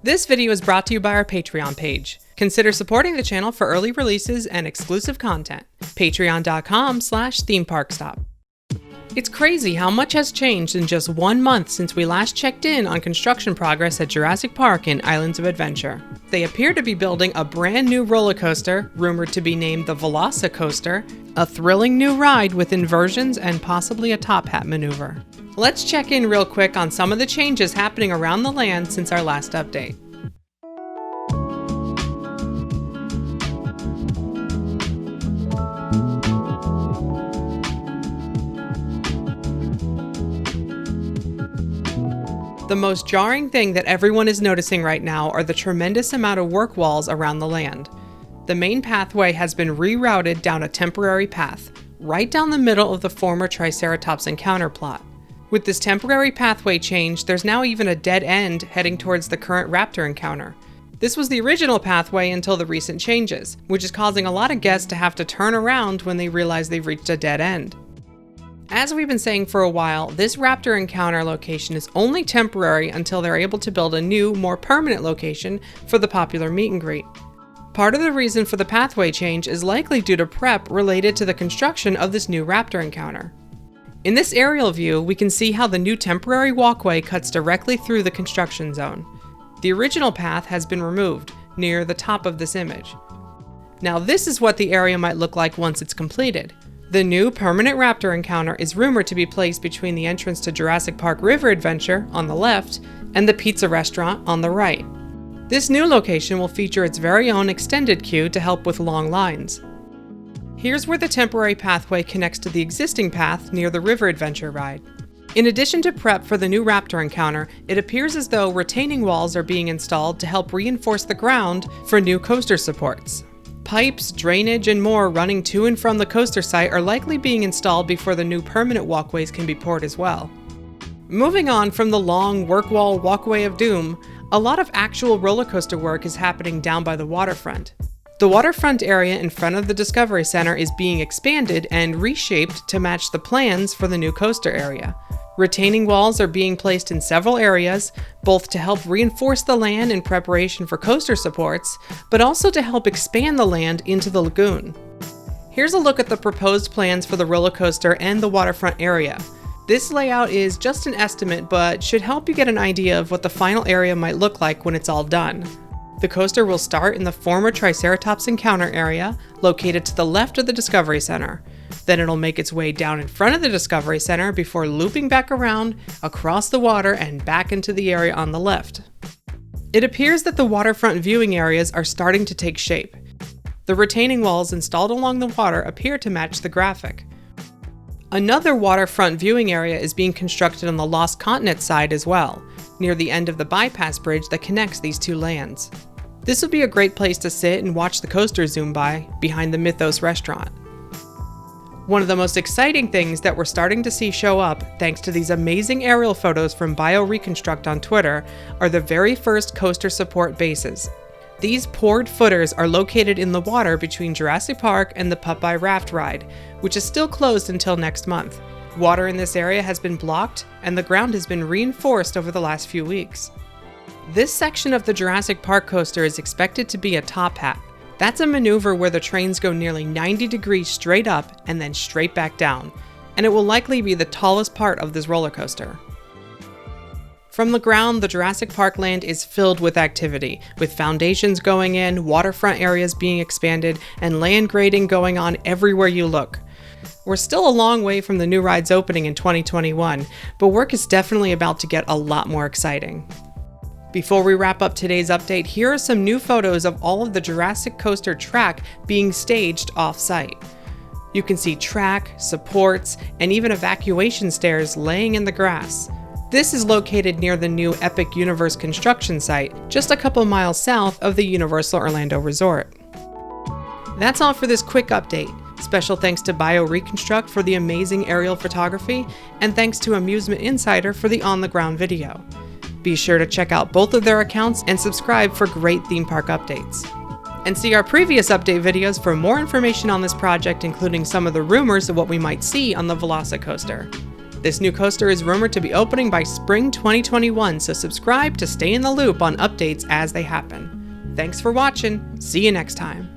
This video is brought to you by our Patreon page. Consider supporting the channel for early releases and exclusive content. Patreon.com/themeparkstop. It's crazy how much has changed in just 1 month since we last checked in on construction progress at Jurassic Park in Islands of Adventure. They appear to be building a brand new roller coaster, rumored to be named the Velocicoaster, a thrilling new ride with inversions and possibly a top hat maneuver. Let's check in real quick on some of the changes happening around the land since our last update. The most jarring thing that everyone is noticing right now are the tremendous amount of work walls around the land. The main pathway has been rerouted down a temporary path, right down the middle of the former Triceratops encounter plot. With this temporary pathway change, there's now even a dead end heading towards the current Raptor encounter. This was the original pathway until the recent changes, which is causing a lot of guests to have to turn around when they realize they've reached a dead end. As we've been saying for a while, this Raptor encounter location is only temporary until they're able to build a new, more permanent location for the popular meet and greet. Part of the reason for the pathway change is likely due to prep related to the construction of this new Raptor encounter. In this aerial view, we can see how the new temporary walkway cuts directly through the construction zone. The original path has been removed, near the top of this image. Now this is what the area might look like once it's completed. The new permanent Raptor encounter is rumored to be placed between the entrance to Jurassic Park River Adventure on the left and the pizza restaurant on the right. This new location will feature its very own extended queue to help with long lines. Here's where the temporary pathway connects to the existing path near the River Adventure ride. In addition to prep for the new Raptor encounter, it appears as though retaining walls are being installed to help reinforce the ground for new coaster supports. Pipes, drainage, and more running to and from the coaster site are likely being installed before the new permanent walkways can be poured as well. Moving on from the long work wall walkway of doom, a lot of actual roller coaster work is happening down by the waterfront. The waterfront area in front of the Discovery Center is being expanded and reshaped to match the plans for the new coaster area. Retaining walls are being placed in several areas, both to help reinforce the land in preparation for coaster supports, but also to help expand the land into the lagoon. Here's a look at the proposed plans for the roller coaster and the waterfront area. This layout is just an estimate, but should help you get an idea of what the final area might look like when it's all done. The coaster will start in the former Triceratops encounter area, located to the left of the Discovery Center. Then it'll make its way down in front of the Discovery Center before looping back around, across the water, and back into the area on the left. It appears that the waterfront viewing areas are starting to take shape. The retaining walls installed along the water appear to match the graphic. Another waterfront viewing area is being constructed on the Lost Continent side as well, near the end of the bypass bridge that connects these two lands. This would be a great place to sit and watch the coaster zoom by, behind the Mythos restaurant. One of the most exciting things that we're starting to see show up, thanks to these amazing aerial photos from BioReconstruct on Twitter, are the very first coaster support bases. These poured footers are located in the water between Jurassic Park and the Popeye Raft ride, which is still closed until next month. Water in this area has been blocked, and the ground has been reinforced over the last few weeks. This section of the Jurassic Park coaster is expected to be a top hat. That's a maneuver where the trains go nearly 90 degrees straight up and then straight back down, and it will likely be the tallest part of this roller coaster. From the ground, the Jurassic Park land is filled with activity, with foundations going in, waterfront areas being expanded, and land grading going on everywhere you look. We're still a long way from the new rides opening in 2021, but work is definitely about to get a lot more exciting. Before we wrap up today's update, here are some new photos of all of the Jurassic Coaster track being staged off-site. You can see track, supports, and even evacuation stairs laying in the grass. This is located near the new Epic Universe construction site, just a couple miles south of the Universal Orlando Resort. That's all for this quick update. Special thanks to BioReconstruct for the amazing aerial photography, and thanks to Amusement Insider for the on-the-ground video. Be sure to check out both of their accounts and subscribe for great theme park updates. And see our previous update videos for more information on this project, including some of the rumors of what we might see on the Velocicoaster. This new coaster is rumored to be opening by spring 2021, so subscribe to stay in the loop on updates as they happen. Thanks for watching. See you next time.